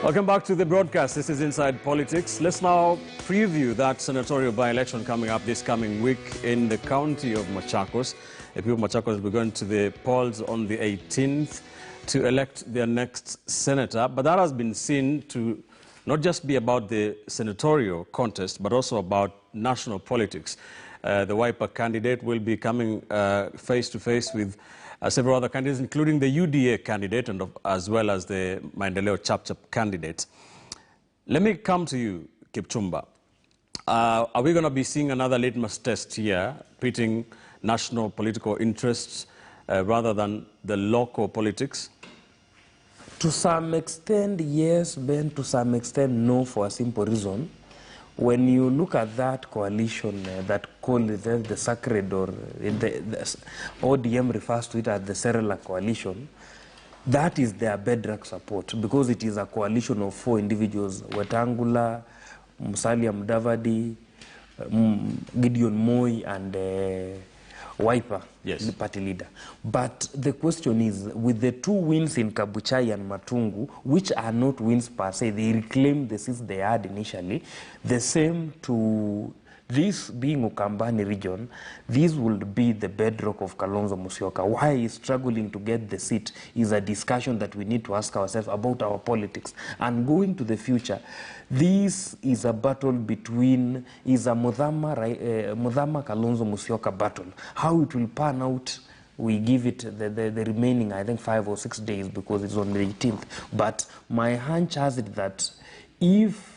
Welcome back to the broadcast. This is Inside Politics. Let's now preview that senatorial by-election coming up this coming week in the county of Machakos. The people of Machakos will be going to the polls on the 18th to elect their next senator. But that has been seen to not just be about the senatorial contest, but also about national politics. The Wiper candidate will be coming face-to-face with several other candidates, including the UDA candidate and as well as the Maendeleo Chap-Chap candidate. Let me come to you, Kipchumba. Are we going to be seeing another litmus test here, pitting national political interests rather than the local politics? To some extent, yes, Ben. To some extent, no, for a simple reason. When you look at that coalition that called the sacred, or the ODM refers to it as the Serela coalition, that is their bedrock support because it is a coalition of 4 individuals: Wetangula, Musalia Mudavadi, Gideon Moi, and Wiper, yes, the party leader. But the question is, with the 2 wins in Kabuchai and Matungu, which are not wins per se, they reclaim the seats they had initially, the same to this being Ukambani region, this would be the bedrock of Kalonzo Musyoka. Why he's struggling to get the seat is a discussion that we need to ask ourselves about our politics. And going to the future, this is a battle between, is a Mudhama Kalonzo Musyoka battle. How it will pan out, we give it the remaining, I think, 5 or 6 days because it's on the 18th. But my hunch has it that if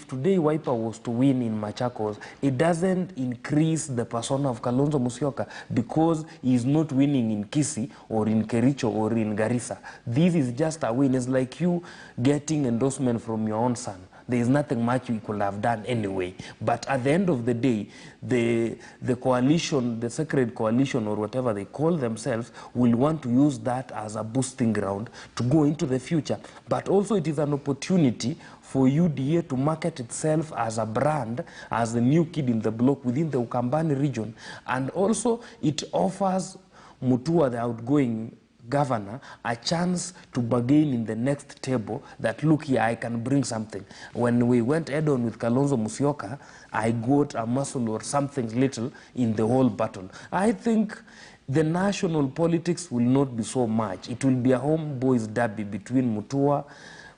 today Wiper was to win in Machakos, it doesn't increase the persona of Kalonzo Musyoka because he is not winning in Kisii or in Kericho or in Garissa. This is just a win. It's like you getting endorsement from your own son. There is nothing much you could have done anyway. But at the end of the day, the coalition, the sacred coalition or whatever they call themselves, will want to use that as a boosting ground to go into the future. But also it is an opportunity for UDA to market itself as a brand, as a new kid in the block within the Ukambani region. And also it offers Mutua, the outgoing governor, a chance to bargain in the next table that, look here, I can bring something. When we went head-on with Kalonzo Musyoka, I got a muscle or something little in the whole battle. I think the national politics will not be so much. It will be a homeboys derby between Mutua,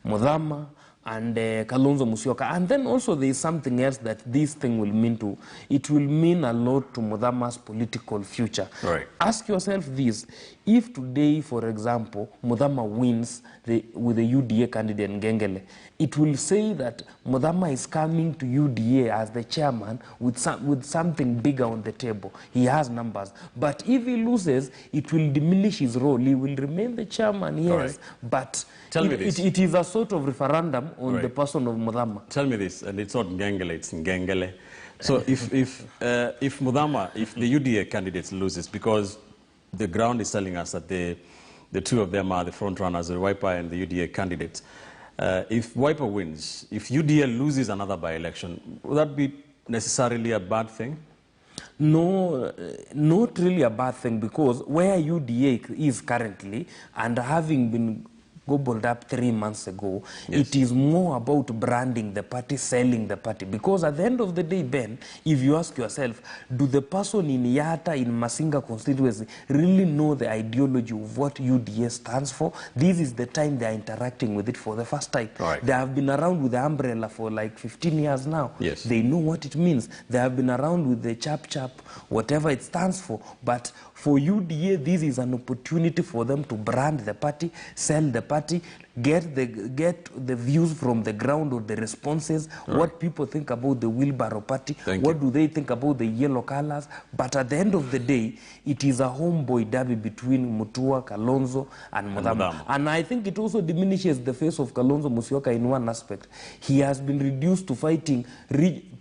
Mudhama, and Kalonzo Musyoka. And then also there is something else that this thing will mean to, it will mean a lot to Mudhama's political future. Right. Ask yourself this: if today, for example, Mudhama wins with the UDA candidate Ngengele, it will say that Mudhama is coming to UDA as the chairman with something bigger on the table. He has numbers. But if he loses, it will diminish his role. He will remain the chairman, yes, right, but it is a sort of referendum on the person of Mudhama. Tell me this, and it's not Ngengele, it's Ngengele. So if Mudhama, if the UDA candidates loses, because the ground is telling us that the 2 of them are the front runners, the Wiper and the UDA candidates. If Wiper wins, if UDA loses another by-election, would that be necessarily a bad thing? No, not really a bad thing, because where UDA is currently, and having been gobbled up 3 months ago, yes, it is more about branding the party, selling the party. Because at the end of the day, Ben, if you ask yourself, do the person in Yata, in Masinga constituency, really know the ideology of what UDA stands for? This is the time they are interacting with it for the first time. Right. They have been around with the umbrella for like 15 years now. Yes. They know what it means. They have been around with the chap-chap, whatever it stands for. But for UDA, this is an opportunity for them to brand the party, sell the party, get the views from the ground or the responses, right, what people think about the wheelbarrow party, what do they think about the yellow colors. But at the end of the day, it is a homeboy derby between Mutua, Kalonzo, and Mudhama. And I think it also diminishes the face of Kalonzo Musyoka in one aspect. He has been reduced to fighting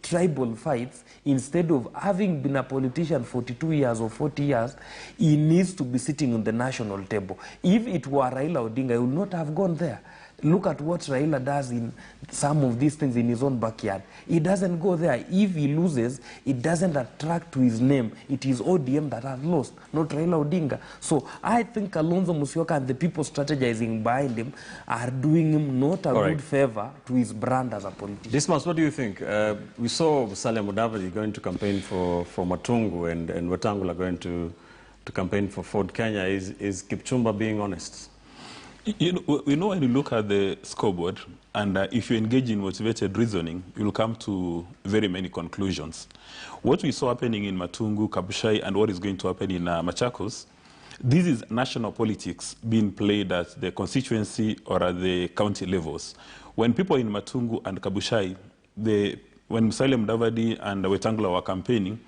tribal fights. Instead of having been a politician 42 years or 40 years, he needs to be sitting on the national table. If it were Raila Odinga, he would not have gone there. Look at what Raila does in some of these things in his own backyard. He doesn't go there. If he loses, it doesn't attract to his name. It is ODM that has lost, not Raila Odinga. So I think Kalonzo Musyoka and the people strategizing behind him are doing him not a good favor to his brand as a politician. Dismas, what do you think? We saw Musalia Mudavadi going to campaign for Matungu and Wetangula going to campaign for Ford Kenya. Is Kipchumba being honest? You know, when you look at the scoreboard, and if you engage in motivated reasoning, you'll come to very many conclusions. What we saw happening in Matungu, Kabuchai, and what is going to happen in Machakos, this is national politics being played at the constituency or at the county levels. When people in Matungu and Kabuchai, when Musalia Mudavadi and Wetangula were campaigning,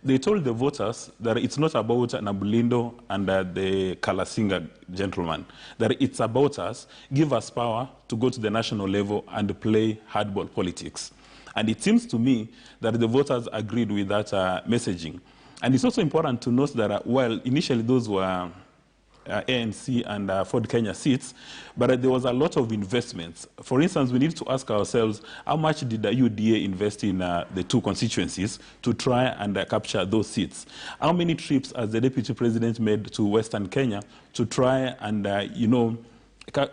they told the voters that it's not about Nabulindo and the Kalasinga gentleman, that it's about us, give us power to go to the national level and play hardball politics. And it seems to me that the voters agreed with that messaging. And it's also important to note that while initially those were ANC and Ford Kenya seats, but there was a lot of investments. For instance, we need to ask ourselves, how much did the UDA invest in the two constituencies to try and capture those seats? How many trips has the Deputy President made to Western Kenya to try and, you know, get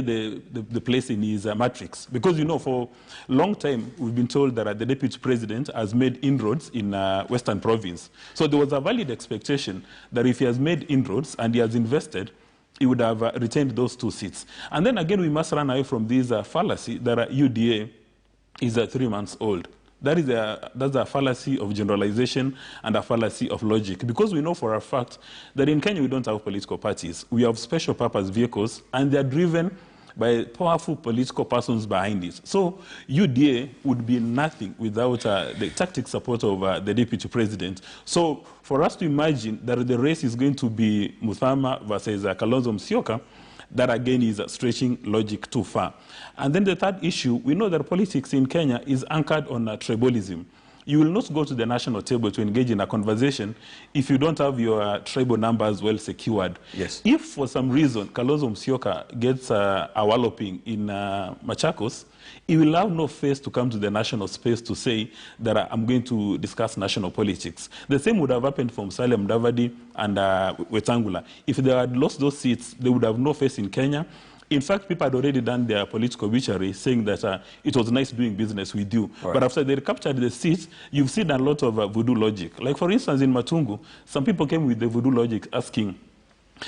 the place in his matrix? Because, you know, for a long time, we've been told that the Deputy President has made inroads in Western Province. So there was a valid expectation that if he has made inroads and he has invested, he would have retained those two seats. And then again, we must run away from this fallacy that UDA is 3 months old. That's a fallacy of generalization and a fallacy of logic, because we know for a fact that in Kenya we don't have political parties. We have special purpose vehicles, and they're driven by powerful political persons behind it. So UDA would be nothing without the tactic support of the Deputy President. So for us to imagine that the race is going to be Muthama versus Kalonzo Musyoka, that again is stretching logic too far. And then the third issue, we know that politics in Kenya is anchored on tribalism. You will not go to the national table to engage in a conversation if you don't have your tribal numbers well secured. Yes. If for some reason Kalonzo Musyoka gets a walloping in Machakos, he will have no face to come to the national space to say that I'm going to discuss national politics. The same would have happened for Musalia Mudavadi and Wetangula. If they had lost those seats, they would have no face in Kenya. In fact, people had already done their political obituary saying that it was nice doing business with you. Right. But after they captured the seats, you've seen a lot of voodoo logic. Like, for instance, in Matungu, some people came with the voodoo logic asking,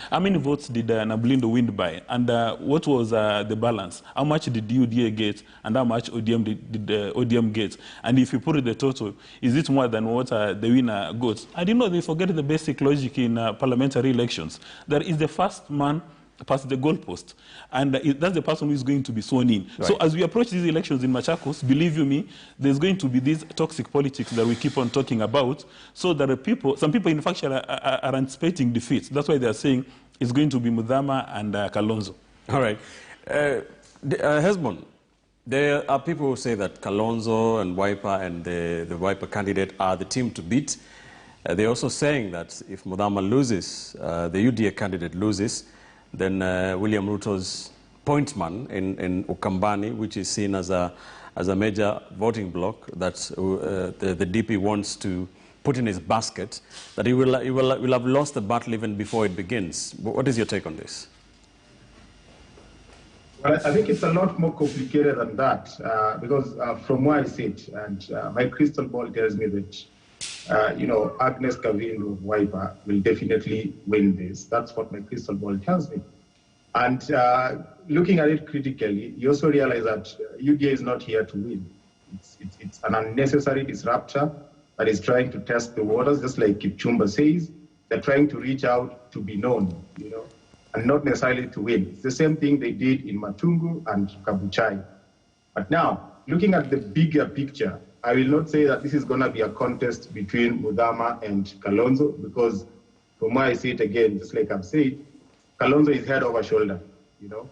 how many votes did Nabulindo win by? And what was the balance? How much did UDA get? And how much ODM did ODM get? And if you put it the total, is it more than what the winner got? And you know, they forget the basic logic in parliamentary elections. That is the first man past the goalpost. And that's the person who is going to be sworn in. Right. So as we approach these elections in Machakos, believe you me, there's going to be this toxic politics that we keep on talking about, so that some people in fact are anticipating defeat. That's why they're saying it's going to be Mudhama and Kalonzo. All right. Hesbon, there are people who say that Kalonzo and Wiper and the Wiper candidate are the team to beat. They're also saying that if Mudhama loses, the UDA candidate loses, then William Ruto's pointman in Ukambani, which is seen as a major voting bloc that the DP wants to put in his basket, that he will have lost the battle even before it begins. What is your take on this? Well, I think it's a lot more complicated than that, because from where I sit, and my crystal ball tells me that you know, Agnes Kavindu of Wiper will definitely win this. That's what my crystal ball tells me. And looking at it critically, you also realize that UDA is not here to win. It's an unnecessary disruptor that is trying to test the waters, just like Kipchumba says. They're trying to reach out to be known, you know, and not necessarily to win. It's the same thing they did in Matungu and Kabuchai. But now, looking at the bigger picture, I will not say that this is going to be a contest between Mudhama and Kalonzo, because from where I see it again, just like I've said, Kalonzo is head over shoulder. You know,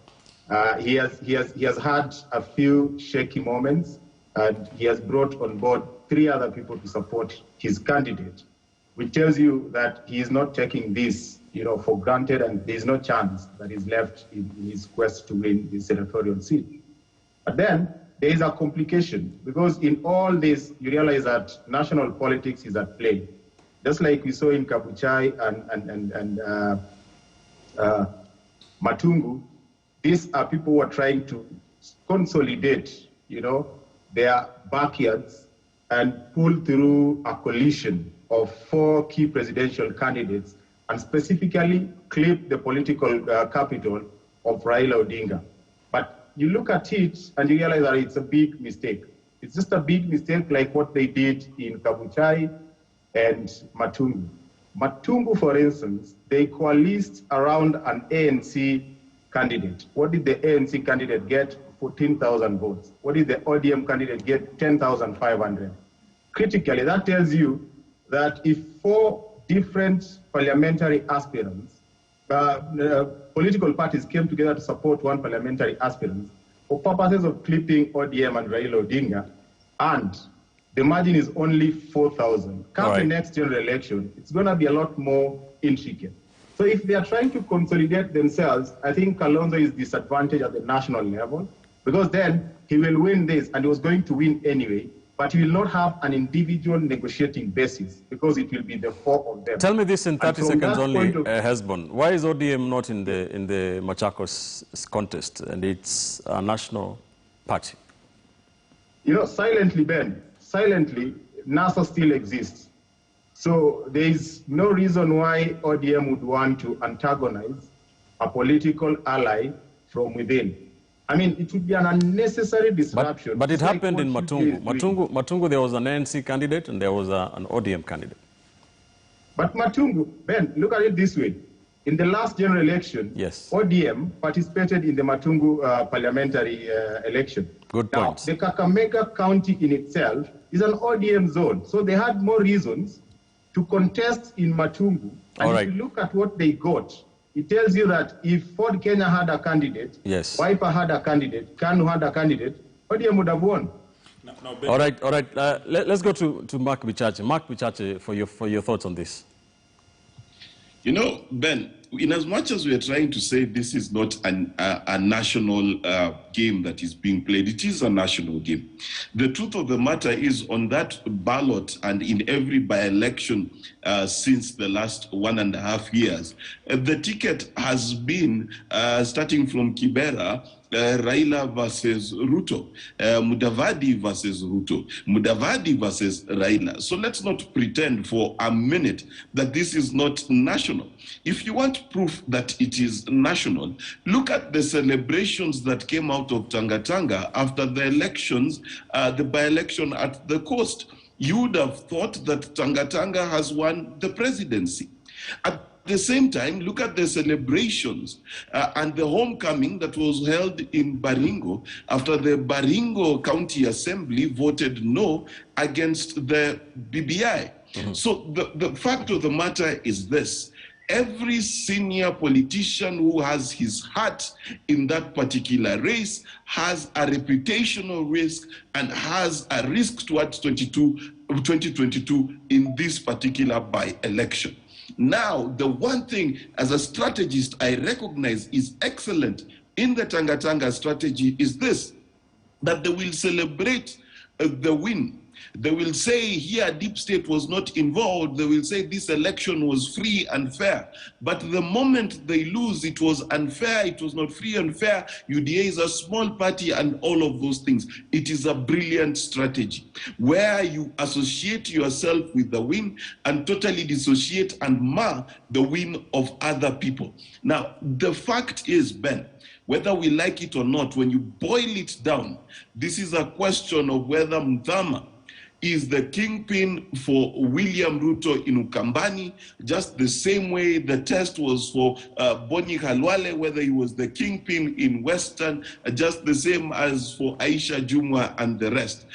he has had a few shaky moments, and he has brought on board 3 other people to support his candidate, which tells you that he is not taking this for granted, and there's no chance that is left in his quest to win the senatorial seat. But then there is a complication, because in all this, you realize that national politics is at play. Just like we saw in Kabuchai and Matungu, these are people who are trying to consolidate, their backyards and pull through a coalition of 4 key presidential candidates, and specifically clip the political capital of Raila Odinga. But you look at it and you realize that it's a big mistake. It's just a big mistake like what they did in Kabuchai and Matungu. Matungu, for instance, they coalesced around an ANC candidate. What did the ANC candidate get? 14,000 votes. What did the ODM candidate get? 10,500. Critically, that tells you that if 4 different parliamentary aspirants, political parties came together to support one parliamentary aspirant for purposes of clipping ODM and Raila Odinga, and the margin is only 4,000. Come the next general election, it's going to be a lot more intricate. So if they are trying to consolidate themselves, I think Kalonzo is disadvantaged at the national level, because then he will win this, and he was going to win anyway, but he will not have an individual negotiating basis, because it will be the 4 of them. Tell me this in 30 seconds only, Hezbon. Why is ODM not in the Machakos contest, and it's a national party? Silently, Ben, silently, NASA still exists. So there is no reason why ODM would want to antagonize a political ally from within. I mean, it would be an unnecessary disruption. But it happened in Matungu. Matungu, there was an ANC candidate and there was an ODM candidate. But Matungu, Ben, look at it this way. In the last general election, yes, ODM participated in the Matungu parliamentary election. Good point. The Kakamega County in itself is an ODM zone. So they had more reasons to contest in Matungu. And if you look at what they got, it tells you that if Ford Kenya had a candidate, yes, Wiper had a candidate, Kanu had a candidate, ODM would have won. All right. Let's go to Mark Bichache. Mark Bichache, for your thoughts on this. Ben, in as much as we are trying to say this is not a national game that is being played, it is a national game. The truth of the matter is, on that ballot and in every by-election since the last 1.5 years, the ticket has been, starting from Kibera, Raila versus Ruto, Mudavadi versus Ruto, Mudavadi versus Raila. So let's not pretend for a minute that this is not national. If you want proof that it is national, look at the celebrations that came out of Tanga after the elections, the by-election at the coast. You would have thought that Tanga has won the presidency. At the same time, look at the celebrations and the homecoming that was held in Baringo after the Baringo County Assembly voted no against the BBI. Mm-hmm. So the fact of the matter is this. Every senior politician who has his heart in that particular race has a reputational risk and has a risk towards 2022 in this particular by-election. Now, the one thing as a strategist I recognize is excellent in the Tanga strategy is this, that they will celebrate the win. They will say here deep state was not involved. They will say this election was free and fair. But the moment they lose, it was unfair, it was not free and fair, UDA is a small party and all of those things. It is a brilliant strategy where you associate yourself with the win and totally dissociate and mar the win of other people. Now, the fact is, Ben, whether we like it or not, when you boil it down, this is a question of whether Mthama is the kingpin for William Ruto in Ukambani, just the same way the test was for Boni Khalwale, whether he was the kingpin in Western, just the same as for Aisha Jumwa and the rest.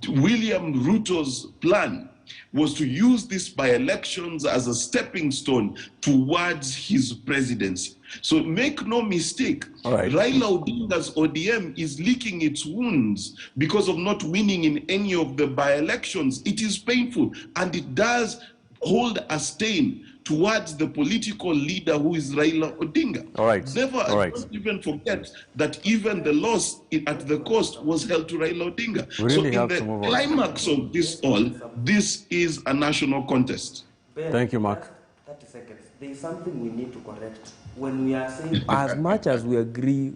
William Ruto's plan was to use these by-elections as a stepping stone towards his presidency. So make no mistake, Raila Odinga's ODM is licking its wounds because of not winning in any of the by-elections. It is painful, and it does hold a stain towards the political leader who is Raila Odinga. All right. Never, All right. don't even forget that even the loss at the coast was held to Raila Odinga. We really so have in to the move on. climax of this all, this is a national contest. Thank you, Mark. 30 seconds. There is something we need to correct. When we are saying, as much as we agree,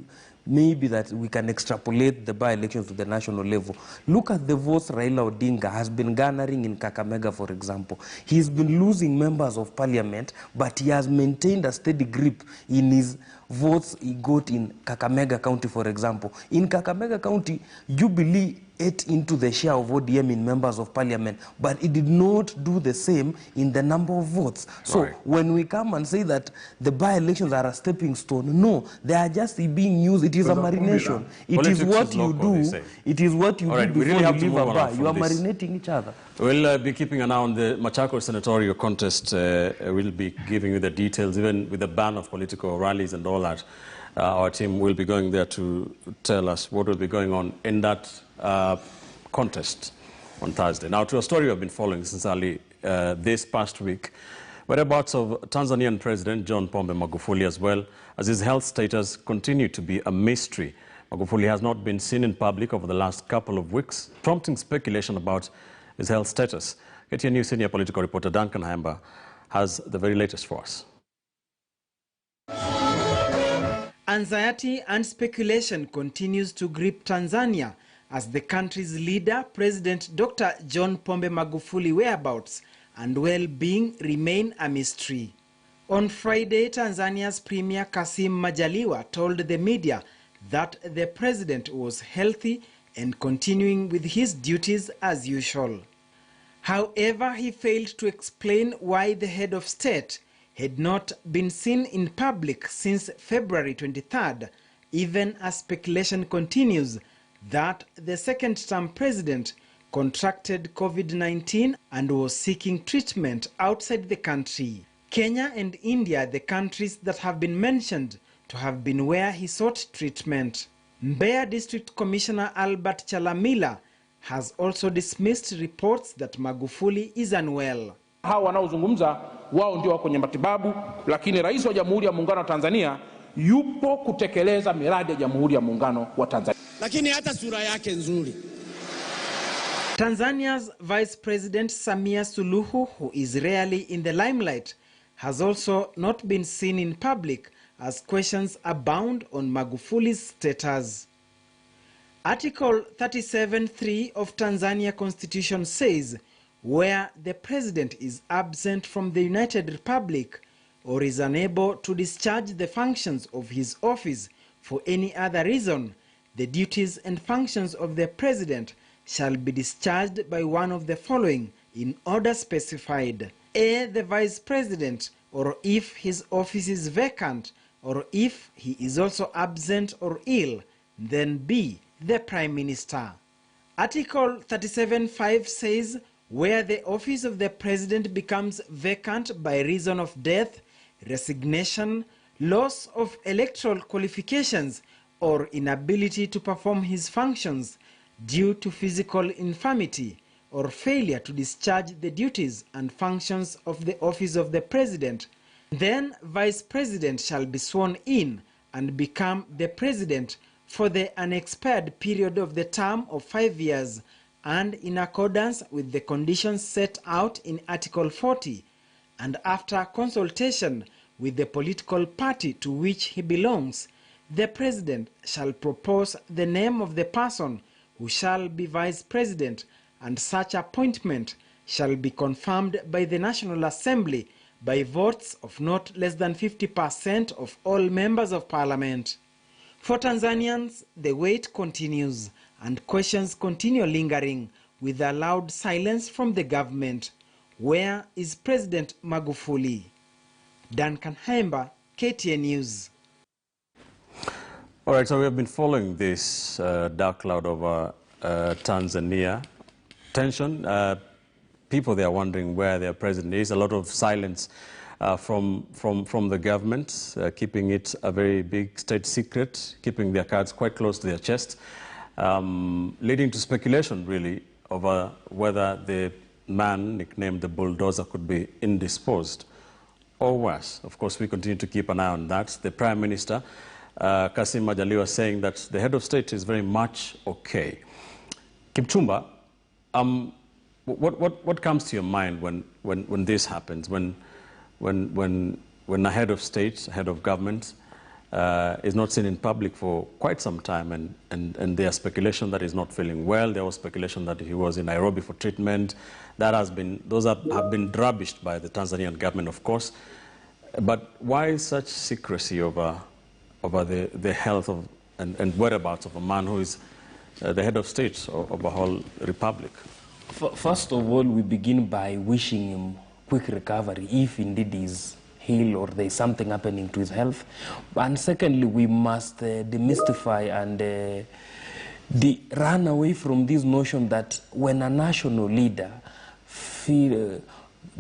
maybe that we can extrapolate the by-elections to the national level. Look at the votes Raila Odinga has been garnering in Kakamega, for example. He's been losing members of parliament, but he has maintained a steady grip in his votes he got in Kakamega County, for example. In Kakamega County, Jubilee ate into the share of ODM in members of parliament, but it did not do the same in the number of votes. So when we come and say that the by-elections are a stepping stone, no, they are just being used. It is a marination. It is what you do. It is what you do before you leave a bar. You are marinating each other. We'll be keeping an eye on the Machakos senatorial contest. We'll be giving you the details, even with the ban of political rallies and all that. Our team will be going there to tell us what will be going on in that contest on Thursday. Now, to a story we've been following since early this past week, whereabouts of Tanzanian President John Pombe Magufuli, as well as his health status, continue to be a mystery. Magufuli has not been seen in public over the last couple of weeks, prompting speculation about his health status. KTN News senior political reporter Duncan Haemba has the very latest for us. Anxiety and speculation continues to grip Tanzania as the country's leader, President Dr. John Pombe Magufuli, whereabouts and well-being remain a mystery. On Friday, Tanzania's Premier Kassim Majaliwa told the media that the president was healthy and continuing with his duties as usual. However, he failed to explain why the head of state had not been seen in public since February 23rd, even as speculation continues that the second-term president contracted COVID-19 and was seeking treatment outside the country. Kenya and India, the countries that have been mentioned to have been where he sought treatment. Mbeya District Commissioner Albert Chalamila has also dismissed reports that Magufuli is unwell. Hao wanaozungumza wao ndio kwenye matibabu, lakini Rais wa Jamhuri ya Muungano wa Tanzania yupo kutekeleza miradi ya Jamhuri ya Muungano wa Tanzania. Lakini hata sura yake nzuri. Tanzania's Vice President Samia Suluhu, who is rarely in the limelight, has also not been seen in public as questions abound on Magufuli's status. Article 37(3) of Tanzania Constitution says, where the president is absent from the United Republic or is unable to discharge the functions of his office for any other reason, the duties and functions of the president shall be discharged by one of the following in order specified. A, the vice president, or if his office is vacant, or if he is also absent or ill, then B, the prime minister. Article 37(5) says, where the office of the president becomes vacant by reason of death, resignation, loss of electoral qualifications, or inability to perform his functions due to physical infirmity, or failure to discharge the duties and functions of the office of the president, then vice president shall be sworn in and become the president for the unexpired period of the term of 5 years, and in accordance with the conditions set out in Article 40, and after consultation with the political party to which he belongs, the president shall propose the name of the person who shall be vice president, and such appointment shall be confirmed by the National Assembly by votes of not less than 50% of all members of parliament. For Tanzanians, the wait continues and questions continue lingering with a loud silence from the government. Where is President Magufuli? Duncan Haemba, KTN News. All right, so we have been following this dark cloud over Tanzania. Tension. People there are wondering where their president is. A lot of silence from the government, keeping it a very big state secret, keeping their cards quite close to their chest, leading to speculation, really, over whether the man nicknamed the bulldozer could be indisposed. or worse? Of course, we continue to keep an eye on that. The Prime Minister, Kassim Majaliwa, saying that the head of state is very much okay. Kipchumba, what comes to your mind when this happens, when a head of state, a head of government, is not seen in public for quite some time, and there's speculation that he's not feeling well. There was speculation that he was in Nairobi for treatment. Those have been rubbished by the Tanzanian government, of course. But why such secrecy over the health of and whereabouts of a man who is the head of state of a whole republic? First of all, we begin by wishing him quick recovery, if indeed he's healed or there's something happening to his health. And secondly, we must demystify and run away from this notion that when a national leader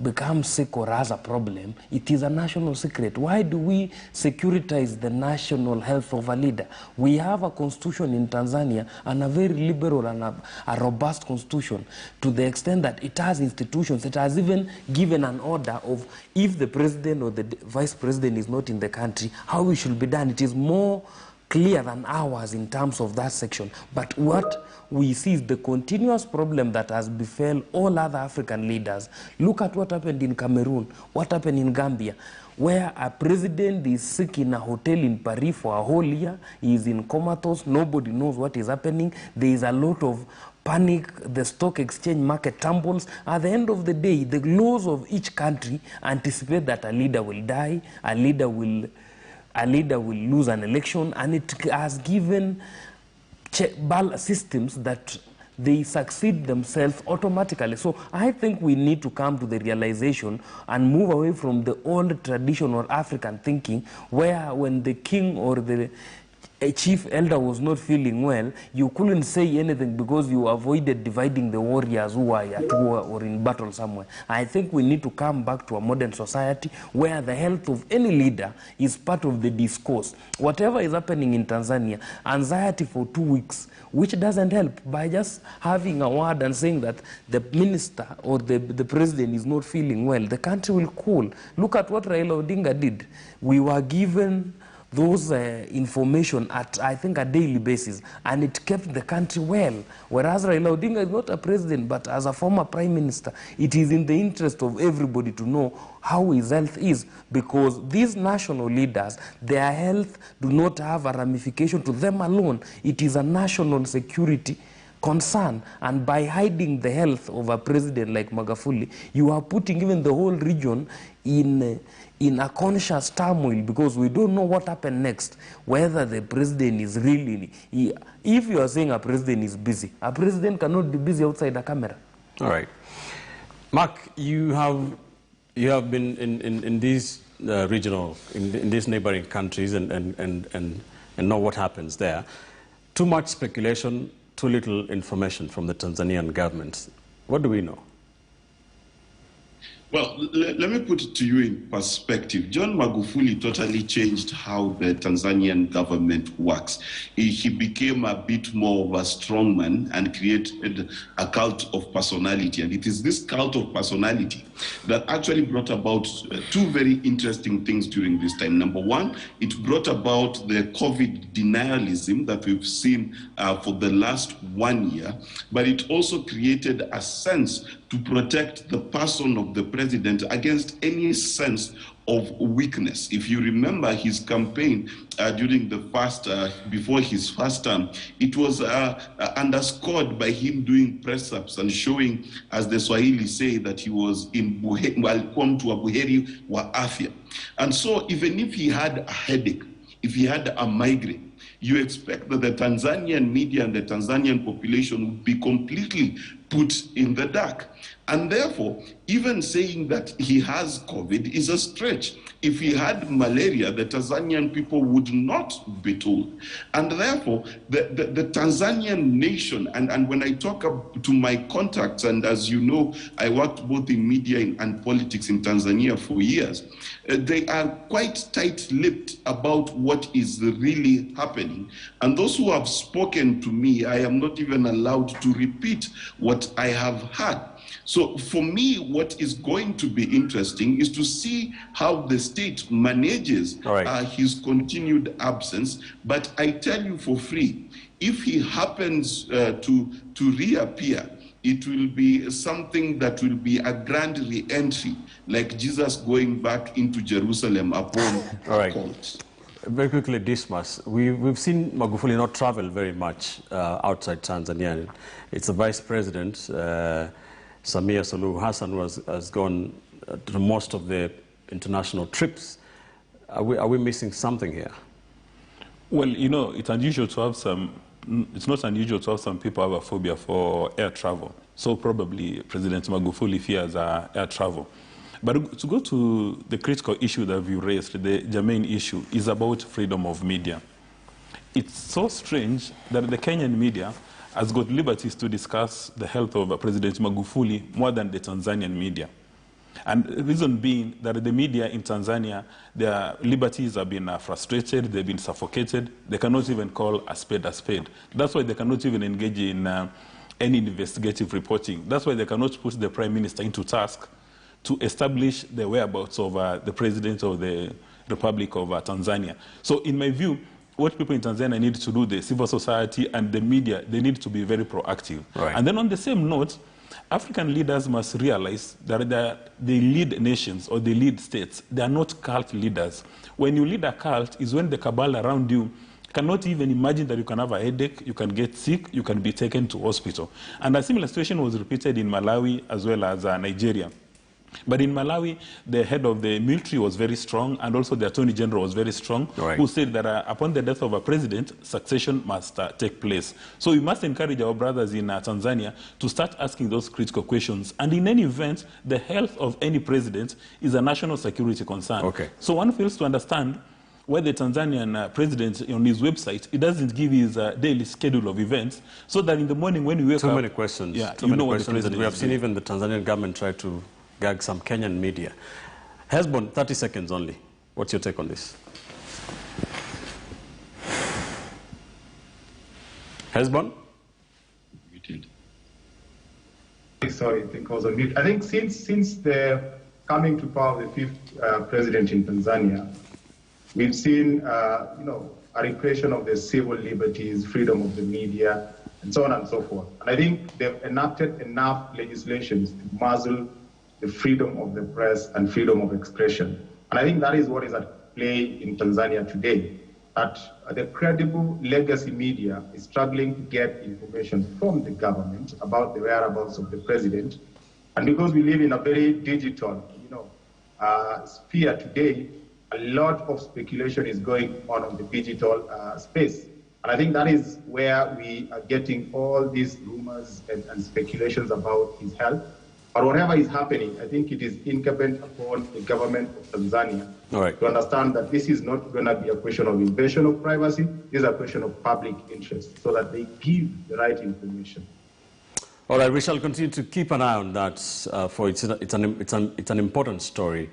becomes sick or has a problem, it is a national secret. Why do we securitize the national health of a leader? We have a constitution in Tanzania, and a very liberal and a robust constitution, to the extent that it has institutions. It has even given an order of, if the president or the vice president is not in the country, how it should be done. It is more clear than ours in terms of that section. But what we see is the continuous problem that has befell all other African leaders. Look at what happened in Cameroon, what happened in Gambia, where a president is sick in a hotel in Paris for a whole year. He is in comatose, nobody knows what is happening. There is a lot of panic, the stock exchange market tumbles. At the end of the day, the laws of each country anticipate that a leader will die, a leader will lose an election, and it has given systems that they succeed themselves automatically. So I think we need to come to the realization and move away from the old traditional African thinking, where when the king or the chief elder was not feeling well, you couldn't say anything because you avoided dividing the warriors who are at war or in battle somewhere. I think we need to come back to a modern society where the health of any leader is part of the discourse. Whatever is happening in Tanzania, anxiety for 2 weeks, which doesn't help, by just having a word and saying that the minister or the president is not feeling well, the country will cool. Look at what Raila Odinga did. We were given those information at, I think, a daily basis, and it kept the country well. Whereas Raila Odinga is not a president, but as a former prime minister, it is in the interest of everybody to know how his health is, because these national leaders, their health do not have a ramification to them alone. It is a national security concern, and by hiding the health of a president like Magufuli, you are putting even the whole region in a conscious turmoil, because we don't know what happened next, whether the president is really, if you are saying a president is busy, a president cannot be busy outside a camera. All right. Mark, you have been in these regional, in these neighboring countries and know what happens there. Too much speculation, too little information from the Tanzanian government. What do we know? Well, let me put it to you in perspective. John Magufuli totally changed how the Tanzanian government works. He became a bit more of a strongman and created a cult of personality. And it is this cult of personality that actually brought about two very interesting things during this time. Number one, it brought about the COVID denialism that we've seen for the last 1 year, but it also created a sense to protect the person of the president against any sense of weakness. If you remember his campaign during the before his first term, it was underscored by him doing press-ups and showing, as the Swahili say, that he was in welcome to a buheri wa afya. And so even if he had a headache, if he had a migraine, you expect that the Tanzanian media and the Tanzanian population would be completely put in the dark. And therefore, even saying that he has COVID is a stretch. If he had malaria, the Tanzanian people would not be told. And therefore, the Tanzanian nation, and when I talk to my contacts, and as you know, I worked both in media and politics in Tanzania for years, they are quite tight-lipped about what is really happening. And those who have spoken to me, I am not even allowed to repeat what what I have heard. So for me, what is going to be interesting is to see how the state manages his continued absence. But I tell you for free, if he happens to reappear, it will be something that will be a grand re-entry, like Jesus going back into Jerusalem upon a cult. Very quickly, Dismas, we've seen Magufuli not travel very much outside Tanzania. It's the Vice President, Samia Suluhu Hassan, has gone to most of the international trips. Are we missing something here? Well, you know, it's unusual to have it's not unusual to have some people have a phobia for air travel. So probably President Magufuli fears air travel. But to go to the critical issue that you raised, the germane issue, is about freedom of media. It's so strange that the Kenyan media has got liberties to discuss the health of President Magufuli more than the Tanzanian media. And the reason being that the media in Tanzania, their liberties have been frustrated, they've been suffocated, they cannot even call a spade a spade. That's why they cannot even engage in any investigative reporting. That's why they cannot put the Prime Minister into task to establish the whereabouts of the President of the Republic of Tanzania. So in my view, what people in Tanzania need to do, the civil society and the media, they need to be very proactive. And then on the same note, African leaders must realize that they lead nations or they lead states. They are not cult leaders. When you lead a cult is when the cabal around you cannot even imagine that you can have a headache, you can get sick, you can be taken to hospital. And a similar situation was repeated in Malawi as well as Nigeria. But in Malawi, the head of the military was very strong, and also the Attorney General was very strong, who said that upon the death of a president, succession must take place. So we must encourage our brothers in Tanzania to start asking those critical questions. And in any event, the health of any president is a national security concern. So one fails to understand why the Tanzanian president on his website, he doesn't give his daily schedule of events, so that in the morning when we wake up... Too many questions. Yeah, Too many questions. We have seen even the Tanzanian government try to gag some Kenyan media. Hesbon, 30 seconds only. What's your take on this? Hesbon? Sorry, I think I was on mute. I think since the coming to power of the fifth president in Tanzania, we've seen a repression of the civil liberties, freedom of the media, and so on and so forth. And I think they've enacted enough legislations to muzzle the freedom of the press and freedom of expression. And I think that is what is at play in Tanzania today, that the credible legacy media is struggling to get information from the government about the whereabouts of the president. And because we live in a very digital, sphere today, a lot of speculation is going on the digital space. And I think that is where we are getting all these rumors and speculations about his health. But whatever is happening, I think it is incumbent upon the government of Tanzania to understand that this is not going to be a question of invasion of privacy. This is a question of public interest, so that they give the right information. All right, we shall continue to keep an eye on that. For it's an important story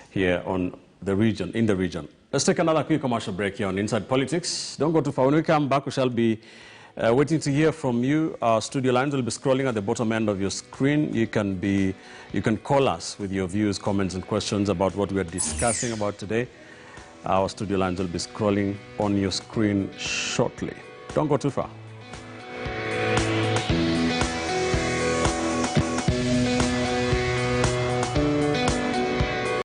here on the region, in the region. Let's take another quick commercial break here on Inside Politics. Don't go too far. When we come back, we shall be waiting to hear from you. Our studio lines will be scrolling at the bottom end of your screen. You can call us with your views, comments, and questions about what we are discussing about today. Our studio lines will be scrolling on your screen shortly. Don't go too far.